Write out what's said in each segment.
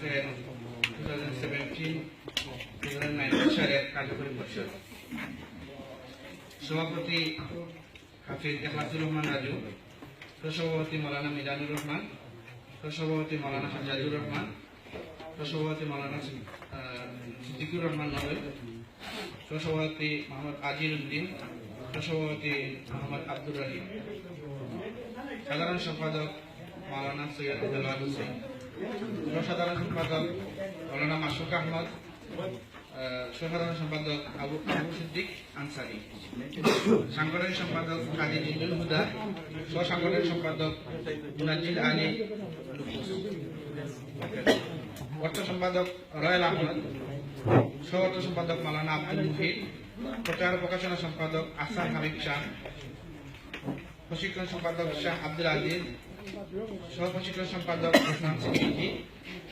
2017-2019 সালের কার্যকরী পরিষদ সভাপতি হাফিজ ইখলাসুর রহমান রাজু, সহসভাপতি মৌলানা মিজানুর রহমান, সহসভাপতি মৌলানা হাজাজুর রহমান, সহসভাপতি মৌলানা সিদ্দিকুর রহমান নবেল, সহসভাপতি মোহাম্মদ আজির উদ্দিন, সহসভাপতি মোহাম্মদ আব্দুর রহিম, সাধারণ সম্পাদক মৌলানা সৈয়দ দেলোয়ার হোসেন, সাধারণ সম্পাদক মৌলানা মাসুক আহমদ, সাধারণ সম্পাদক আবু সিদ্দিক আনসারি, সাংগঠনিক সম্পাদক কাজী জিল্লুল হুদা, সাংগঠনিক সম্পাদক মুনাজ্জিল আলী, অর্থ সম্পাদক রয়েল আহমদ, অর্থ সম্পাদক মৌলানা আব্দুল মুহিদ, প্রচার প্রকাশনা সম্পাদক আহসান হাবিব শাহ, প্রশিক্ষণ সম্পাদক শাহ আব্দুল আজিজ, সহ প্রশিক্ষণ সম্পাদক ইসলাম সিদ্দিকী,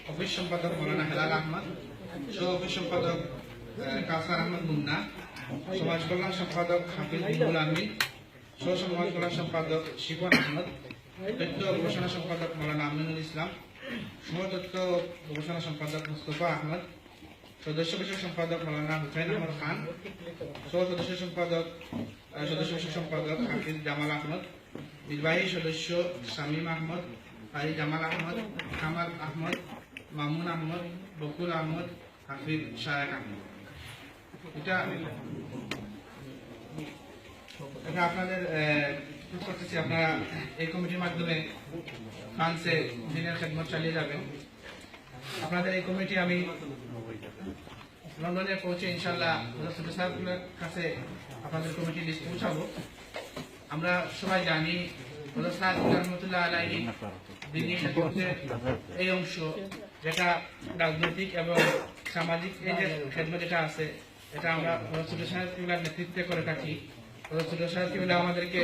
অফিস সম্পাদক মৌলানা হেলাল আহমদ, সহ অফিস সম্পাদক কাউসার আহমদ মুন্না, সমাজ কল্যাণ সম্পাদক হাফিজ বিনুল আমিন, সহ সমাজ কল্যাণ সম্পাদক শিবন আহমদ, তথ্য গবেষণা সম্পাদক মৌলানা আমিনুল ইসলাম, সহ তথ্য গবেষণা সম্পাদক মুস্তফা আহমদ, সদস্য বিষয়ক সম্পাদক মৌলানা হুসাইন আহমদ খান, সহ সদস্য বিষয়ক সম্পাদক হাফিজ জামাল আহমদ, নির্বাহী সদস্য শামীম আহমদ, আলী জামাল আহমদ, কামাল আহমদ, মামুন আহমদ, বকুল আহমদ, হাফিজ শায়েক আহমদ। এটা আপনাদের করতেছি, আপনারা এই কমিটির মাধ্যমে ফ্রান্সে দিনের খেদমত চালিয়ে যাবেন। আপনাদের এই কমিটি আমি লন্ডনে পৌঁছে ইনশাল্লাহ সাহেবের কাছে আপনাদের কমিটি লিস্ট পৌঁছাবো। আমরা সবাই জানি রহমতুল্লাহ আলাইহি দিনী খেদমতের এই অংশ, যেটা রাজনৈতিক এবং সামাজিক এই যে খেদমত যেটা আছে, এটা আমরা রসুল সাহেবের নেতৃত্বে করে থাকি। রসুল সাহেব আমাদেরকে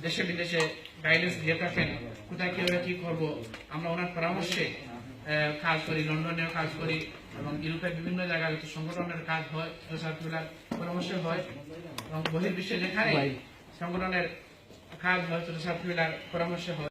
দেশে বিদেশে গাইডেন্স দিয়ে থাকেন, কোথায় কিভাবে কি করবো। আমরা ওনার পরামর্শে কাজ করি, লন্ডনেও কাজ করি এবং ইউরোপের বিভিন্ন জায়গায় সংগঠনের কাজ হয়, সাহেবের পরামর্শ হয় এবং বহির্বিশ্বে যেখানে সংগঠনের কাজ হয় সাহেবের পরামর্শ হয়।